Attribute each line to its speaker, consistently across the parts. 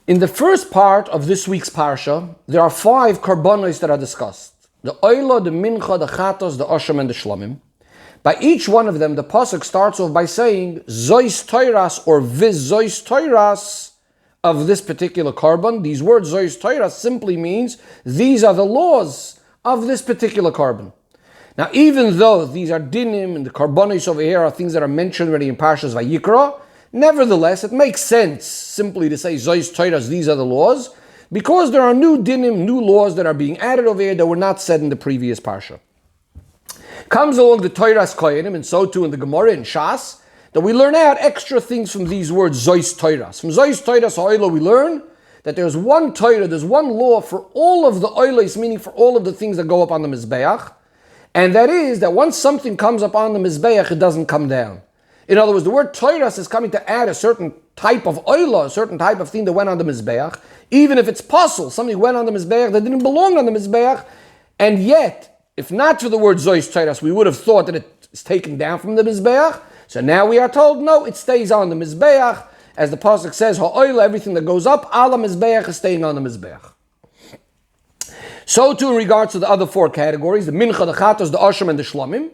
Speaker 1: In the first part of this week's parsha, there are 5 karbonos that are discussed. The oila, the mincha, the chatos, the osham, and the shlomim. By each one of them, the pasuk starts off by saying, zois toiras, or vis zois toiras, of this particular carbon. These words, zois toiras, simply means, these are the laws of this particular carbon. Now, even though these are dinim, and the karbonos over here are things that are mentioned already in Parshas Vayikra, nevertheless, it makes sense simply to say, zois toiras, these are the laws, because there are new dinim, new laws that are being added over here that were not said in the previous parsha. Comes along the Toiras Koyanim, and so too in the Gemara and Shas, that we learn out extra things from these words, zois toiras. From zois toiras ha'oila we learn that there's one Torah, there's one law for all of the oilas, meaning for all of the things that go up on the Mizbeach, and that is that once something comes up on the Mizbeach, it doesn't come down. In other words, the word toiras is coming to add a certain type of oila, a certain type of thing that went on the Mizbeach, even if it's possible, something went on the Mizbeach that didn't belong on the Mizbeach, and yet, if not for the word zois toiras, we would have thought that it is taken down from the Mizbeach. So now we are told, no, it stays on the Mizbeach. As the pasuk says, ha'oila, everything that goes up, ala Mizbeach is staying on the Mizbeach. So too in regards to the other 4 categories, the mincha, the chatos, the osham, and the shlomim,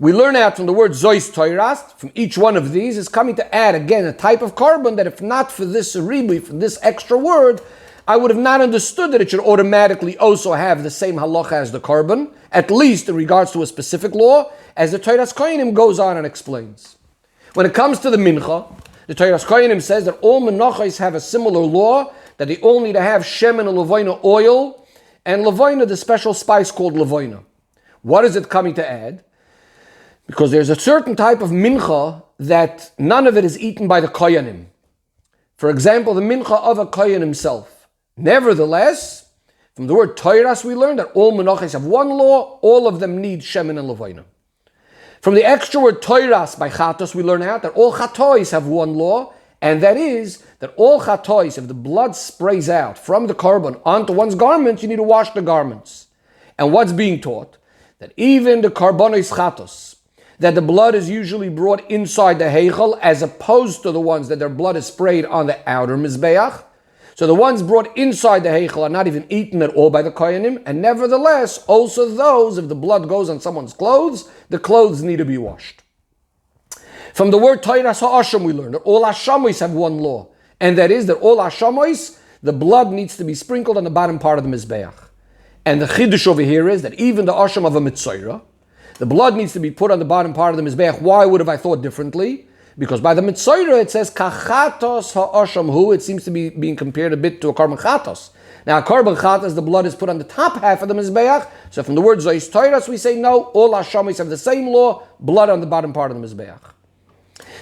Speaker 1: we learn out from the word zois toiras, from each one of these, is coming to add, again, a type of carbon that if not for this ribui, for this extra word, I would have not understood that it should automatically also have the same halacha as the carbon, at least in regards to a specific law, as the Toiras Koyanim goes on and explains. When it comes to the mincha, the Toiras Koyanim says that all menachos have a similar law, that they all need to have shemen and levoina oil, and levoina, the special spice called levoina. What is it coming to add? Because there's a certain type of mincha that none of it is eaten by the Koyanim. For example, the mincha of a Koyan himself. Nevertheless, from the word toiras we learn that all menachos have one law, all of them need shemen and levoina. From the extra word toiras by chatos we learn out that all chatois have one law, and that is that all chatois, if the blood sprays out from the carbon onto one's garments, you need to wash the garments. And what's being taught? That even the karbonos chatos, that the blood is usually brought inside the heichel as opposed to the ones that their blood is sprayed on the outer mizbeach. So the ones brought inside the heichel are not even eaten at all by the koyanim, and nevertheless, also those, if the blood goes on someone's clothes, the clothes need to be washed. From the word toiras ha'asham we learn that all hashamois have one law, and that is that all hashamois, the blood needs to be sprinkled on the bottom part of the mizbeach. And the chiddush over here is that even the asham of a mitzayra, the blood needs to be put on the bottom part of the mizbeach. Why would have I thought differently? Because by the mitzayra it says kachatos ha'asham hu. It seems to be being compared a bit to a carbon chatos. Now a carbon chatos, the blood is put on the top half of the mizbeach. So from the word zois toiras we say no, all hashamis have the same law, blood on the bottom part of the mizbeach.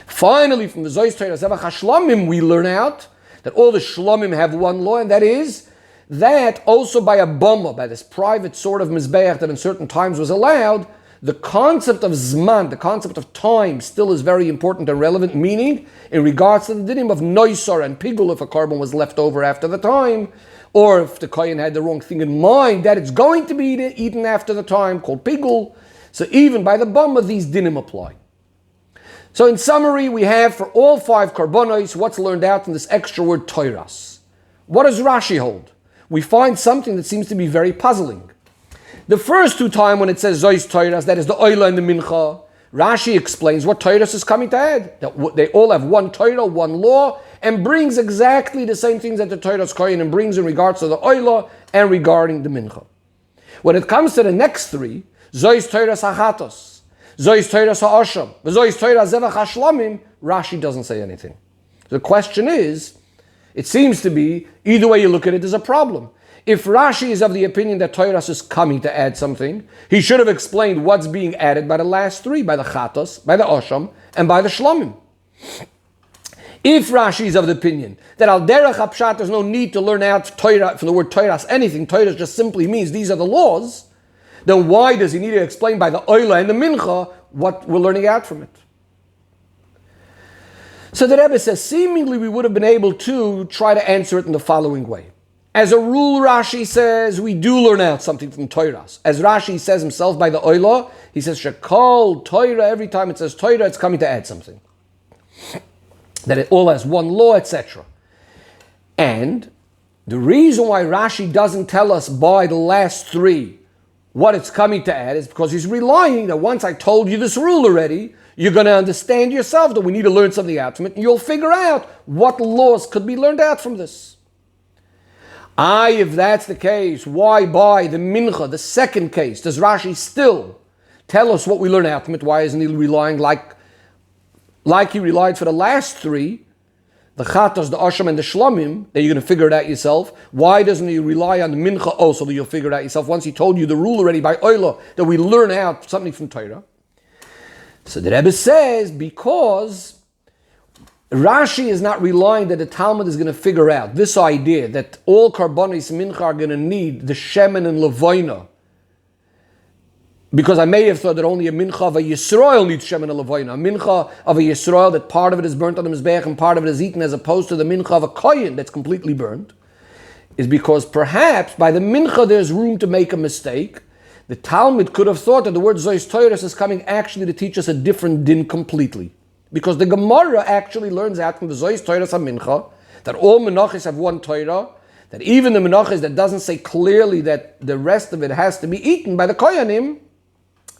Speaker 1: Finally, from the zois toiras zevach hashlamim we learn out that all the shlamim have one law, and that is that also by a bama, by this private sort of mizbeach that in certain times was allowed, the concept of zman, the concept of time, still is very important and relevant, meaning in regards to the dinim of noisar and pigul, if a carbon was left over after the time, or if the kohen had the wrong thing in mind, that it's going to be eaten after the time, called pigul. So even by the bama, these dinim apply. So in summary, we have for all 5 karbonos, what's learned out from this extra word toiras. What does Rashi hold? We find something that seems to be very puzzling. The first 2 times when it says zois toiras, that is the oila and the mincha, Rashi explains what toiras is coming to add. That they all have one Torah, one law, and brings exactly the same things that the Toiras Kohen brings in regards to the oila and regarding the mincha. When it comes to the next 3, zois toiras hachatos, zois toiras ha'asham, zois toiras zevach hashlamim, Rashi doesn't say anything. The question is, it seems to be, either way you look at it, there's a problem. If Rashi is of the opinion that Toiras is coming to add something, he should have explained what's being added by the last 3, by the chatos, by the osham, and by the shlamim. If Rashi is of the opinion that al derech hapshat there's no need to learn out Torah from the word Toiras anything, Toiras just simply means these are the laws, then why does he need to explain by the oila and the mincha what we're learning out from it? So the Rebbe says, seemingly we would have been able to try to answer it in the following way. As a rule, Rashi says, we do learn out something from Toiras. As Rashi says himself by the oila, he says, Shekol, Torah, every time it says Torah, it's coming to add something. That it all has one law, etc. And the reason why Rashi doesn't tell us by the last three what it's coming to add is because he's relying that once I told you this rule already, you're going to understand yourself that we need to learn something out from it, and you'll figure out what laws could be learned out from this. If that's the case, why by the mincha, the second case, does Rashi still tell us what we learn out from it? Why isn't he relying like he relied for the last three, the chatas, the asham, and the shlomim, that you're going to figure it out yourself? Why doesn't he rely on the mincha also that you'll figure it out yourself once he told you the rule already by oila that we learn out something from Torah? So the Rebbe says because Rashi is not relying that the Talmud is going to figure out this idea that all karbonis mincha are going to need the shemen and levoina. Because I may have thought that only a mincha of a Yisrael needs shemen and levoina. A mincha of a Yisrael, that part of it is burnt on the mizbeach and part of it is eaten, as opposed to the mincha of a kohen that's completely burnt, is because perhaps by the mincha there's room to make a mistake. The Talmud could have thought that the word Zois Toiros is coming actually to teach us a different din completely. Because the Gemara actually learns out from the Zois Toiros HaMincha that all menachos have one Torah, that even the menachos that doesn't say clearly that the rest of it has to be eaten by the koyanim,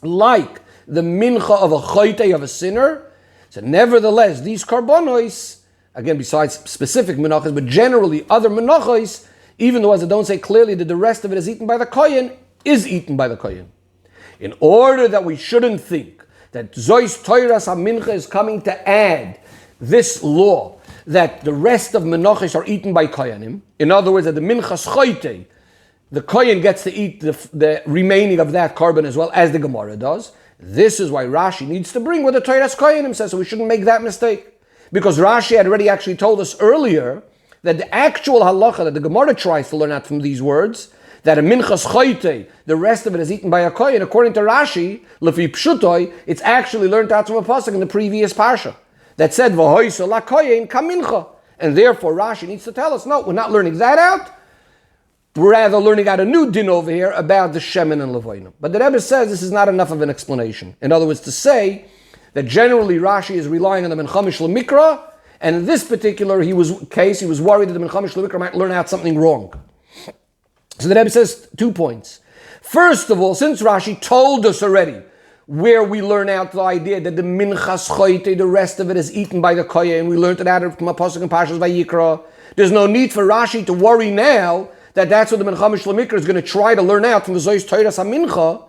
Speaker 1: like the mincha of a choytei, of a sinner. So nevertheless, these karbonos, again besides specific menachos, but generally other menachos, even though as they don't say clearly that the rest of it is eaten by the kohen, is eaten by the kohen. In order that we shouldn't think that Zois Toiras HaMincha is coming to add this law that the rest of menachos are eaten by koyanim. In other words, that the minchas choytei, the kohen gets to eat the remaining of that carbon as well as the Gemara does. This is why Rashi needs to bring what the Toiras koyanim says, so we shouldn't make that mistake. Because Rashi had already actually told us earlier that the actual halacha that the Gemara tries to learn out from these words, that a minchas choytei, the rest of it is eaten by a kohen, according to Rashi, lefi pshutoi, it's actually learned out from a pasuk in the previous parsha that said v'hoiso la kohen kamincha, and therefore Rashi needs to tell us, no, we're not learning that out. We're rather learning out a new din over here about the shemen and levoinim. But the Rebbe says this is not enough of an explanation. In other words, to say that generally Rashi is relying on the menchamish l'mikra, and in this particular case, he was worried that the menchamish l'mikra might learn out something wrong. So the Rebbe says 2 points. First of all, since Rashi told us already where we learn out the idea that the minchas choyte, the rest of it is eaten by the kohen, we learned it out from a pasuk and Parshas Vayikra, there's no need for Rashi to worry now that that's what the menchamish l'mikra is going to try to learn out from the Zois Toiras HaMincha.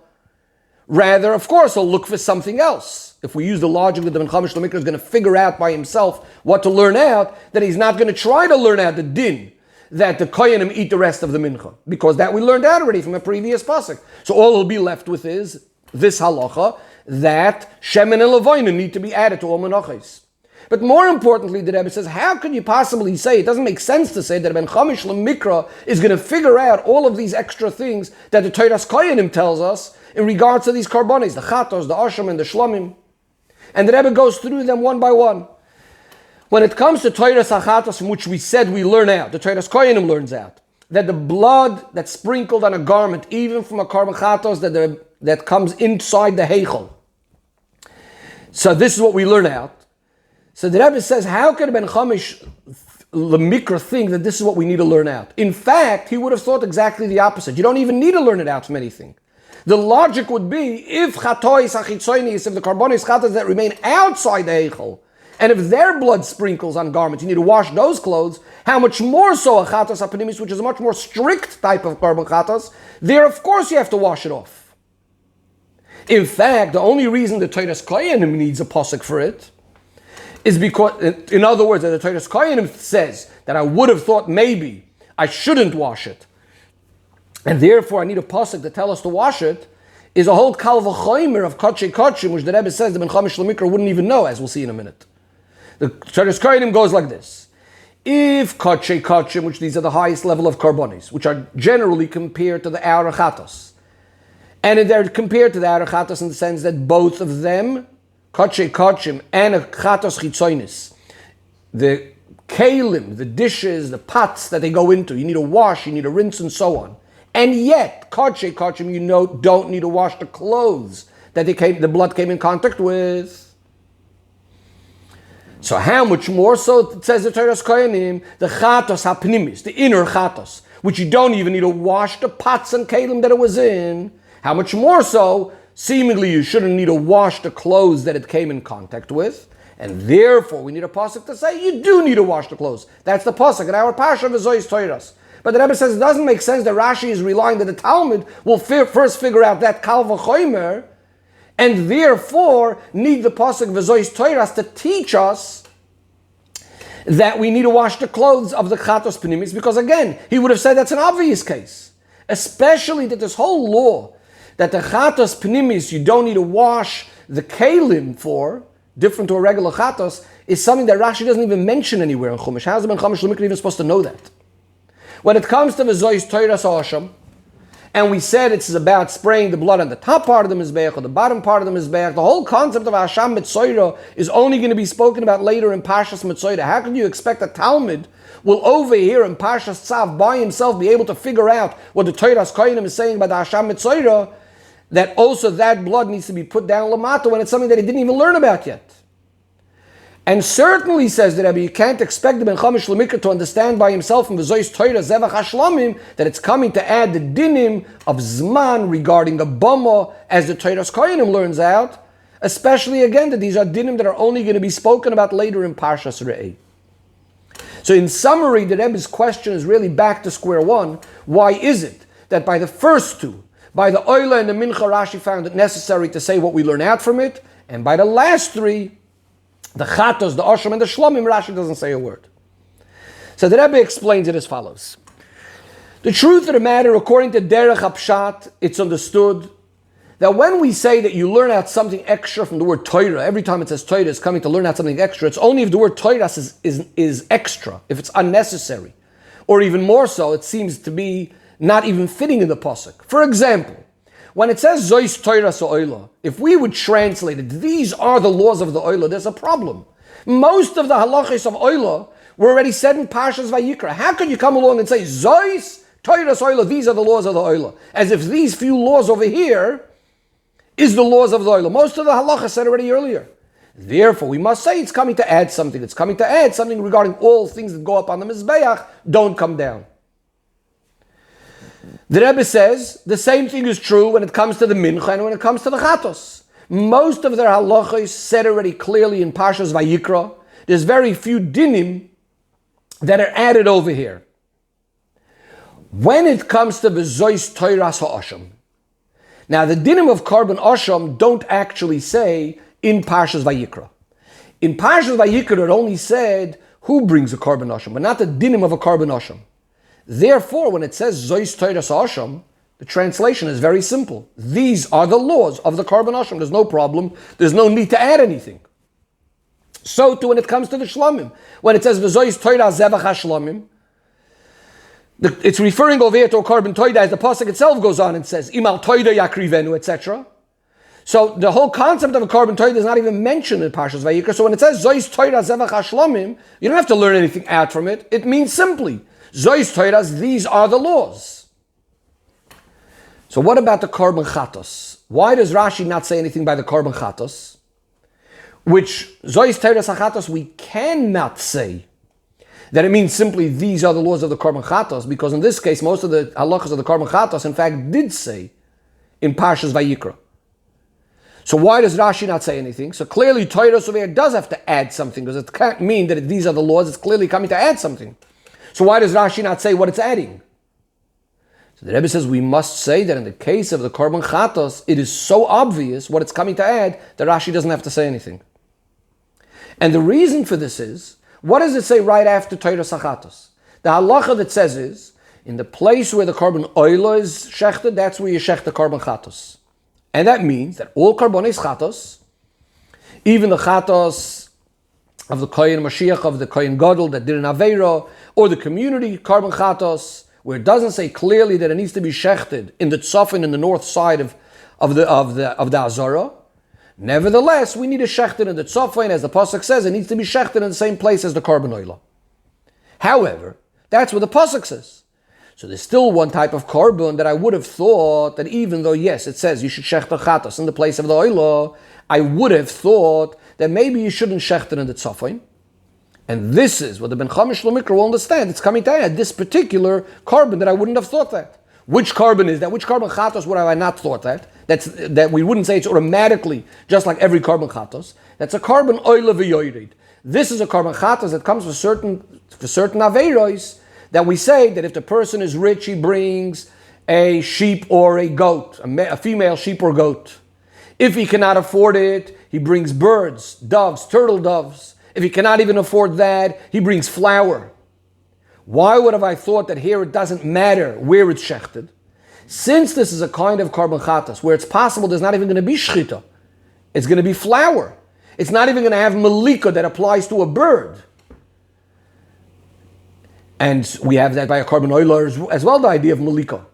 Speaker 1: Rather, of course, he'll look for something else. If we use the logic that the menchamish l'mikra is going to figure out by himself what to learn out, then he's not going to try to learn out the din that the koyanim eat the rest of the mincha, because that we learned out already from a previous pasuk. So all he'll be left with is this halacha that shemen and levoinim need to be added to all menachos. But more importantly, the Rebbe says, how can you possibly say, it doesn't make sense to say that Ben Chamish L'Mikra is going to figure out all of these extra things that the Toiras Koyanim tells us in regards to these karbonis, the chatos, the asham, and the shlomim. And the Rebbe goes through them one by one. When it comes to Toiras HaChatos, from which we said we learn out, the Toiras Koyanim learns out, that the blood that's sprinkled on a garment, even from a carbon chatos that comes inside the heichel. So this is what we learn out. So the Rebbe says, how can Ben Chamish L'Mikra think that this is what we need to learn out? In fact, he would have thought exactly the opposite. You don't even need to learn it out from anything. The logic would be, if chatois achitzoinis, if the carbonis chatos that remain outside the heichel, and if their blood sprinkles on garments, you need to wash those clothes, how much more so a chatos apanimis, which is a much more strict type of carbon chatos, there of course you have to wash it off. In fact, the only reason the Toiras Koyanim needs a posuk for it is because, in other words, that the Toiras Koyanim says that I would have thought maybe I shouldn't wash it, and therefore I need a pasuk to tell us to wash it, is a whole kal v'chomer of kotche kotchim, which the Rebbe says the Ben Chamish L'Mikra wouldn't even know, as we'll see in a minute. The Toiras Koyanim goes like this. If kotche kotchim, which these are the highest level of karbonis, which are generally compared to the outer chatos, and they're compared to the outer chatos in the sense that both of them, kotche kotchim and a chatos chitzoinis, the kalim, the dishes, the pots that they go into, you need to wash, you need to rinse, and so on. And yet, kotche kotchim, don't need to wash the clothes that the blood came in contact with. So how much more so, it says the Torah's Kohanim, the chatos hapnimis, the inner chatos, which you don't even need to wash the pots and kelim that it was in. How much more so, seemingly you shouldn't need to wash the clothes that it came in contact with. And therefore, we need a pasuk to say you do need to wash the clothes. That's the pasuk in our parsha of Zois Toiras. But the Rebbe says it doesn't make sense that Rashi is relying that the Talmud will first figure out that kal v'chomer, and therefore need the pasuk of Zois Toiras to teach us that we need to wash the clothes of the chatos pnimis, because again, he would have said that's an obvious case. Especially that this whole law, that the chatos pnimis you don't need to wash the kelim for, different to a regular chatos, is something that Rashi doesn't even mention anywhere in Chumash. How's the Ben Chumash Lipskier even supposed to know that? When it comes to the Zois Toiras Hasham, and we said it's about spraying the blood on the top part of the Mizbeach or the bottom part of the Mizbeach, the whole concept of Hasham Mitzoira is only going to be spoken about later in Parshas Mitzoira. How can you expect a Talmud will over here in Parshas Tzav by himself be able to figure out what the Toiras Kohanim is saying about the Hasham Mitzoira, that also that blood needs to be put down Lamata when it's something that he didn't even learn about yet? And certainly, says the Rebbe, you can't expect the Ben Chumash Lipskier to understand by himself from the Zois Torah Zevach Hashlamim that it's coming to add the dinim of Zman regarding a Bama, as the Torah's Kohanim learns out, especially again that these are dinim that are only going to be spoken about later in Parshas Re'eh. So in summary, the Rebbe's question is really back to square one. Why is it that by the first two, by the Oila and the Mincha, Rashi found it necessary to say what we learn out from it, and by the last three, the Chatos, the Osham, and the Shlomim, Rashi doesn't say a word. So the Rebbe explains it as follows. The truth of the matter, according to Derech HaPshat, it's understood that when we say that you learn out something extra from the word Torah, every time it says Torah is coming to learn out something extra, it's only if the word Torah is extra, if it's unnecessary. Or even more so, it seems to be not even fitting in the pasuk. For example, when it says Zois Toiras Oila, if we would translate it, these are the laws of the Oila, there's a problem. Most of the halachos of Oila were already said in Parshas Vayikra. How could you come along and say Zois Toiras Oila, these are the laws of the Oila, as if these few laws over here is the laws of the Oila? Most of the halachas said already earlier. Therefore, we must say it's coming to add something. It's coming to add something regarding all things that go up on the Mizbeach, don't come down. The Rebbe says the same thing is true when it comes to the Mincha and when it comes to the Chatos. Most of their halachos said already clearly in Parshas Vayikra. There's very few dinim that are added over here. When it comes to the Zois Toiras Ha'asham, now the dinim of Korban Asham don't actually say in Parshas Vayikra. In Parshas Vayikra it only said who brings a Korban Asham, but not the dinim of a Korban Asham. Therefore, when it says Zois Toiras Hasham, the translation is very simple. These are the laws of the Korban Hasham. There's no problem. There's no need to add anything. So too when it comes to the Shlomim. When it says Zois Toiras Zevach HaShlomim, it's referring over here to a Korban Toida, as the pasuk itself goes on and says Imal Toida Yakrivenu, etc. So the whole concept of a Korban Toida is not even mentioned in Parshas Vayikra. So when it says Zois Toiras Zevach HaShlomim, you don't have to learn anything out from it. It means simply Zois Toiras, these are the laws. So what about the Korban Chatos? Why does Rashi not say anything by the Korban Chatos? Which, Zois Toiras HaChatos, we cannot say that it means simply these are the laws of the Korban Chatos, because in this case, most of the halachas of the Korban Chatos, in fact, did say in Parshas Vayikra. So why does Rashi not say anything? So clearly, Toiras over here does have to add something, because it can't mean that these are the laws, it's clearly coming to add something. So why does Rashi not say what it's adding? So the Rebbe says we must say that in the case of the Korban Chatos, it is so obvious what it's coming to add that Rashi doesn't have to say anything. And the reason for this is, what does it say right after Toiras HaChatos? The halacha that says is, in the place where the Korban Oila is shechted, that's where you shecht the Korban Chatos. And that means that all Korbanos Chatos, even the Chatos of the Kohen Mashiach, of the Kohen Gadol that did an Aveira, or the community Korban Chatos, where it doesn't say clearly that it needs to be shechted in the Tzafin, in the north side of the Azara. Nevertheless, we need to shecht it in the Tzafin, as the pasuk says, it needs to be shechted in the same place as the Korban Oila. However, that's what the pasuk says. So there's still one type of korban that I would have thought that even though, yes, it says you should shecht the chatos in the place of the oila, I would have thought that maybe you shouldn't shecht it in the tzafin. And this is what the Ben Chamish Lamikra will understand. It's coming to add this particular carbon that I wouldn't have thought that. Which carbon is that? Which carbon chatos would have I not thought that? That we wouldn't say it's automatically just like every carbon chatos. That's a carbon oila v'yoyred. This is a carbon chatos that comes for certain aveiros that we say that if the person is rich, he brings a sheep or a goat, a female sheep or goat. If he cannot afford it, he brings birds, doves, turtle doves. If he cannot even afford that, he brings flour. Why would have I thought that here it doesn't matter where it's shechted? Since this is a kind of carbon chatas where it's possible there's not even going to be shchita, it's going to be flour. It's not even going to have malika that applies to a bird. And we have that by a carbon oiler as well, the idea of malika.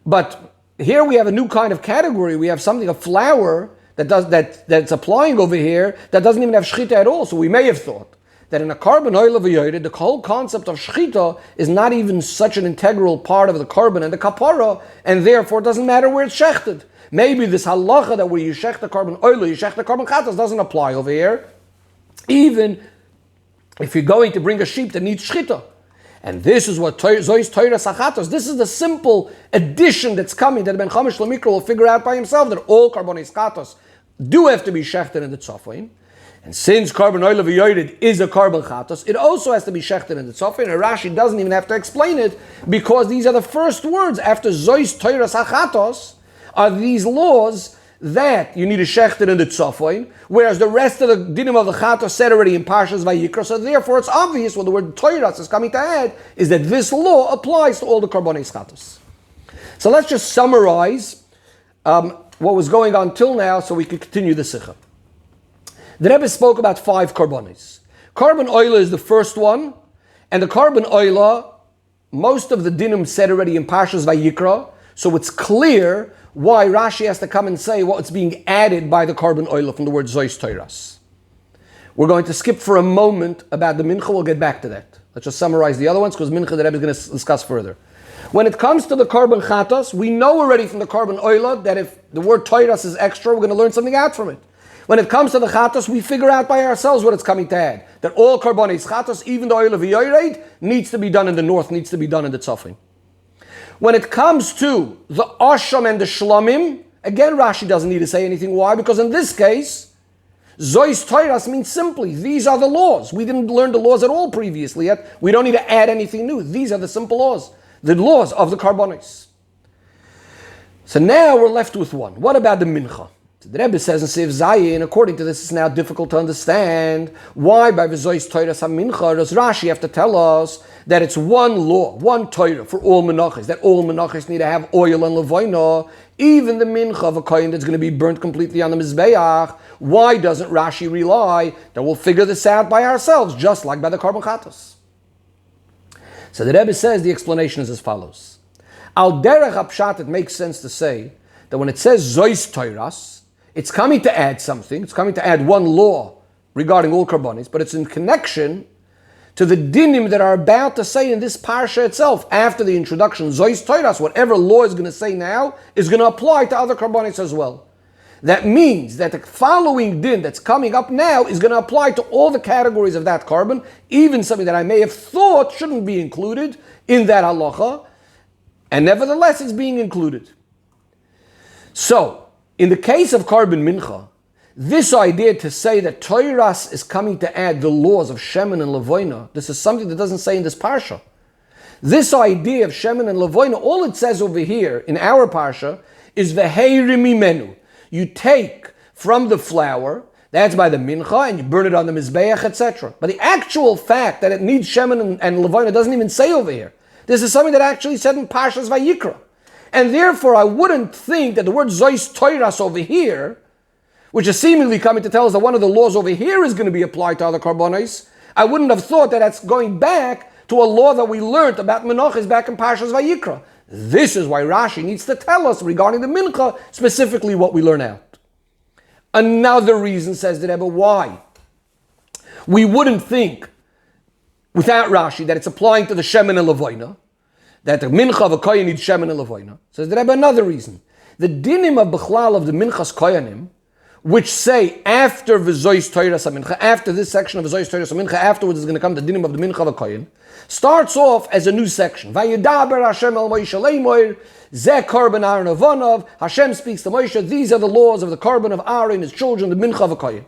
Speaker 1: But here we have a new kind of category. We have something, a flour that's applying over here that doesn't even have shchita at all. So we may have thought that in a carbon oil v'yored, the whole concept of shchita is not even such an integral part of the carbon and the kapara, and therefore it doesn't matter where it's shechted. Maybe this halacha that where you shech the carbon oil, you shech the carbon chatas doesn't apply over here, even if you're going to bring a sheep that needs shchita. And this is what Zois Torah Sachatos, this is the simple addition that's coming that Ben Chamish Lamikra will figure out by himself that all carbonis chatos do have to be shechted in the tzafin. And since carbon oil v'yored is a carbon chatos, it also has to be shechted in the tzafin. And Rashi doesn't even have to explain it because these are the first words after Zois Torah Sachatos are these laws that you need to shecht it in the tzafin, whereas the rest of the dinim of the chatos said already in Parshas Vayikra. So therefore, it's obvious what the word Torah is coming to add is that this law applies to all the karbonis chatos. So let's just summarize what was going on till now, so we can continue the Sicha. The Rebbe spoke about 5 karbonis. Carbon oil is the first one, and the carbon oil, most of the dinim said already in Parshas Vayikra, so it's clear why Rashi has to come and say what's being added by the carbon oil from the word Zois Toiras. We're going to skip for a moment about the mincha. We'll get back to that. Let's just summarize the other ones because mincha the Rebbe is going to discuss further. When it comes to the carbon chatas, we know already from the carbon oil that if the word Toiras is extra, we're going to learn something out from it. When it comes to the chatas, we figure out by ourselves what it's coming to add. That all carbonis chatas, even the oil of v'yored, needs to be done in the north, needs to be done in the tzafin. When it comes to the Asham and the Shlomim, again Rashi doesn't need to say anything. Why? Because in this case, Zois Toiras means simply, these are the laws. We didn't learn the laws at all previously yet. We don't need to add anything new. These are the simple laws. The laws of the Karbonis. So now we're left with one. What about the Mincha? The Rebbe says in Seif Zayin, according to this, it's now difficult to understand why by Zois Toiras HaMincha does Rashi have to tell us that it's one law, one Torah for all menachos, that all menachos need to have oil and levoina, even the mincha of a kohen that's going to be burnt completely on the mizbeach. Why doesn't Rashi rely that we'll figure this out by ourselves, just like by the carbon chatos? So the Rebbe says the explanation is as follows. Al derech hapshat, it makes sense to say that when it says Zois Toiras, it's coming to add something, it's coming to add one law regarding all karbonis, but it's in connection to the dinim that are about to say in this parsha itself, after the introduction, Zois Toiras, whatever law is going to say now, is going to apply to other karbonis as well. That means that the following din that's coming up now is going to apply to all the categories of that carbon, even something that I may have thought shouldn't be included in that halacha, and nevertheless it's being included. So, in the case of carbon mincha, this idea to say that Toiras is coming to add the laws of Shemen and Levoina, this is something that doesn't say in this parsha. This idea of Shemen and Levoina, all it says over here in our parsha is V'heiri mimenu. You take from the flour, that's by the mincha, and you burn it on the mizbeach, etc. But the actual fact that it needs Shemen and Levoina doesn't even say over here. This is something that actually said in Parshas Vayikra. And therefore, I wouldn't think that the word Zois Toiras over here, which is seemingly coming to tell us that one of the laws over here is going to be applied to other karbonos, I wouldn't have thought that that's going back to a law that we learned about menachos back in Parshas Vayikra. This is why Rashi needs to tell us regarding the mincha, specifically what we learn out. Another reason, says the Rebbe, why we wouldn't think, without Rashi, that it's applying to the Shemen and Levoina, that the mincha of a kohen needs Shemen and Levoina. Says the Rebbe, another reason. The dinim of Bechlal of the minchas koyanim which say after V'zois Toiras HaMincha, after this section of V'zois Toiras HaMincha, afterwards is going to come the dinim of the Mincha V'Koyin, starts off as a new section. Vayedaber Hashem el Moshe leimoir, Zeh Korban Aaron Avonov, Hashem speaks to Moshe, these are the laws of the Korban of Aaron, his children, the Mincha V'Koyin.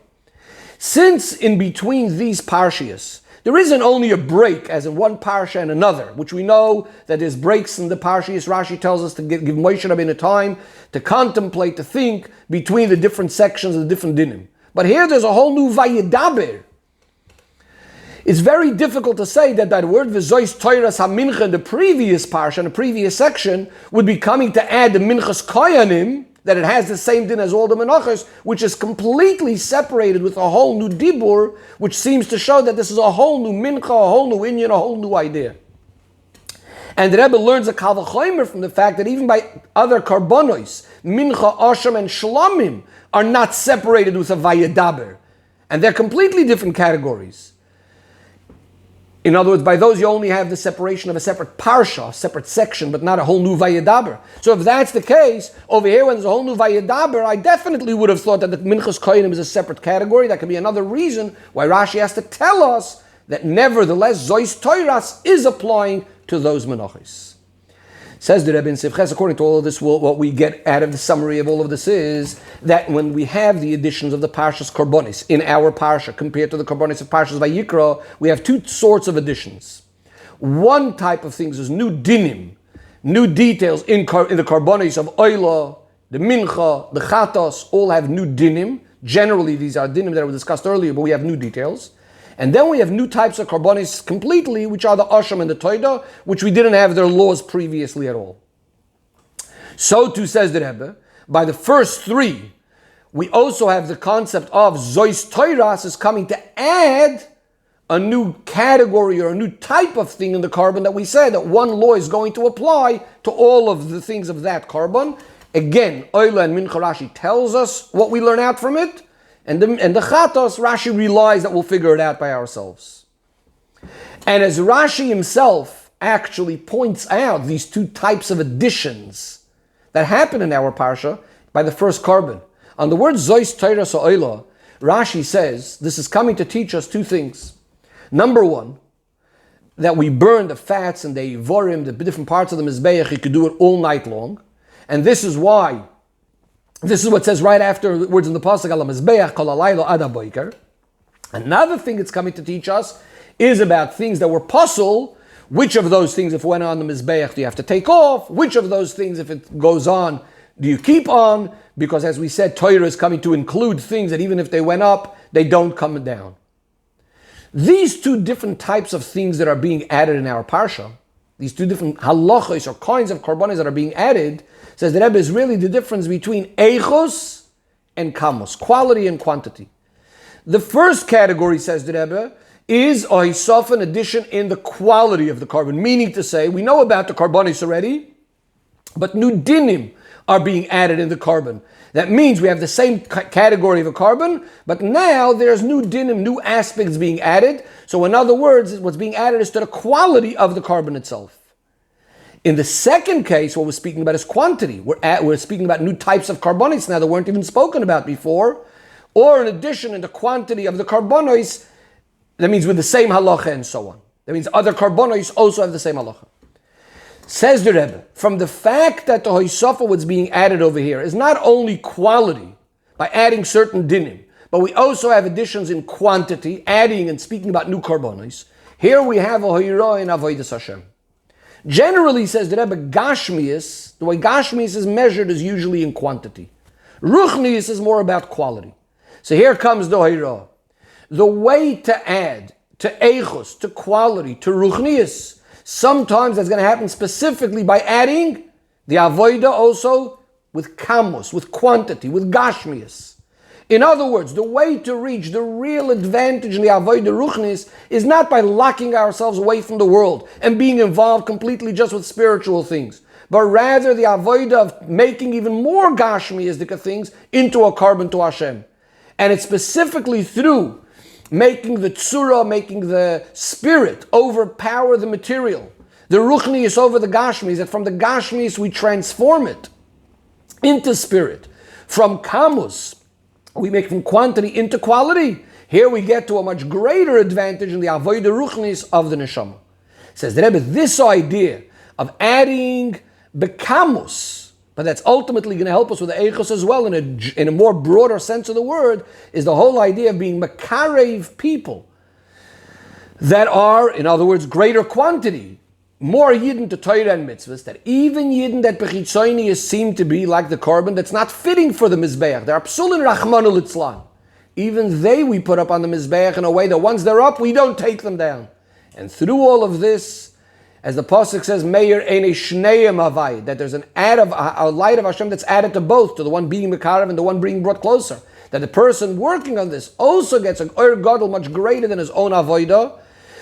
Speaker 1: Since in between these parshias, there isn't only a break, as in one parsha and another, which we know that there's breaks in the parshias. Rashi tells us to give Moshe Rabbeinu time to contemplate, to think between the different sections of the different dinim. But here there's a whole new vayedaber. It's very difficult to say that word v'zois toiras hamincha in the previous parsha, in the previous section, would be coming to add the minchas koyanim, that it has the same din as all the menachos, which is completely separated with a whole new dibur, which seems to show that this is a whole new mincha, a whole new inyan, a whole new idea. And the Rebbe learns a kal v'chomer from the fact that even by other karbonos, mincha, asham, and shlamim are not separated with a vayedaber. And they're completely different categories. In other words, by those you only have the separation of a separate parsha, a separate section, but not a whole new vayedaber. So if that's the case, over here when there's a whole new vayedaber, I definitely would have thought that the minchas koyanim is a separate category. That could be another reason why Rashi has to tell us that nevertheless zois toiras is applying to those menachos. Says the Rebbe in Sivches, according to all of this, what we get out of the summary of all of this is that when we have the additions of the Parshas Korbanis in our Parsha compared to the Korbanis of Parshas Vayikra, we have two sorts of additions. One type of things is new dinim, new details in the Korbanis of Oila, the Mincha, the Chatos, all have new dinim. Generally, these are dinim that were discussed earlier, but we have new details. And then we have new types of karbonis completely, which are the asham and the toida, which we didn't have their laws previously at all. So too says the Rebbe, by the first three, we also have the concept of zois toiras is coming to add a new category or a new type of thing in the carbon that we said that one law is going to apply to all of the things of that carbon. Again, Oila and Mincha Rashi tells us what we learn out from it. And the Chatos, Rashi relies that we'll figure it out by ourselves. And as Rashi himself actually points out these two types of additions that happen in our Parsha by the first carbon. On the word Zois Teiras Ha'olah, Rashi says this is coming to teach us two things. Number one, that we burn the fats and the ivorim, the different parts of the Mizbeach, you could do it all night long. And this is why this is what says right after words in the pasuk al mizbeach kol halayla ad haboker. Another thing it's coming to teach us is about things that were puzzle. Which of those things, if it went on the mizbeach, do you have to take off? Which of those things, if it goes on, do you keep on? Because as we said, Torah is coming to include things that even if they went up, they don't come down. These two different types of things that are being added in our parsha, these two different halachos or kinds of korbanos that are being added, says the Rebbe is really the difference between eichos and kamos, quality and quantity. The first category, says the Rebbe, is a hisofan addition in the quality of the carbon, meaning to say, we know about the karbonis already, but new dinim are being added in the carbon. That means we have the same category of a carbon, but now there's new dinim, new aspects being added. So in other words, what's being added is to the quality of the carbon itself. In the second case, what we're speaking about is quantity. We're speaking about new types of carbonates now that weren't even spoken about before, or in addition, in the quantity of the carbonates, that means with the same halacha and so on. That means other carbonates also have the same halacha. Says the Rebbe, from the fact that the hoisafa, what's being added over here, is not only quality by adding certain dinim, but we also have additions in quantity, adding and speaking about new carbonates. Here we have a hoira in avodas Hashem. Generally, says the Rebbe, Gashmias, the way Gashmias is measured is usually in quantity. Ruchnias is more about quality. So here comes the Hoirah. The way to add to Eichos, to quality, to Ruchnias, sometimes that's going to happen specifically by adding the Avoida also with Kamos, with quantity, with Gashmias. In other words, the way to reach the real advantage in the Avodah Ruchnis is not by locking ourselves away from the world and being involved completely just with spiritual things, but rather the Avodah of making even more Gashmiistic things into a carbon to Hashem. And it's specifically through making the Tzura, making the spirit overpower the material. The Ruchnis over the Gashmis, that from the Gashmis we transform it into spirit. From Kamus, We make from quantity into quality. Here we get to a much greater advantage in the avodah ruchnis of the neshama. Says the Rebbe, this idea of adding bekamus, but that's ultimately going to help us with the eichos as well in a more broader sense of the word, is the whole idea of being makarev people that are, in other words, greater quantity, more yidden to Torah and mitzvahs, that even yidden that bechitzoni seem to be like the korban that's not fitting for the mizbeach. They're psulin rachmanu litzlan. Even they we put up on the mizbeach in a way that once they're up, we don't take them down. And through all of this, as the pasuk says, Meir ene shneim avai, that there's a light of Hashem that's added to both, to the one being mekarev and the one being brought closer. That the person working on this also gets an oir gadol much greater than his own avodah,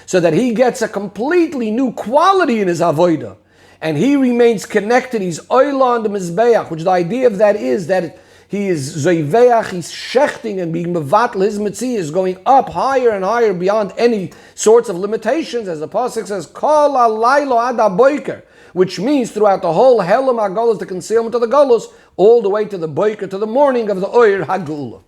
Speaker 1: so that he gets a completely new quality in his avodah, and he remains connected. He's oila on the mizbeach, which the idea of that is that he is zoiveach, he's shechting and being mevatl, his mitzvah is going up higher and higher beyond any sorts of limitations, as the pasuk says, kol alaylo ad haboiker, which means throughout the whole helam hagolos, the concealment of the golos, all the way to the boiker, to the morning of the oir hagula.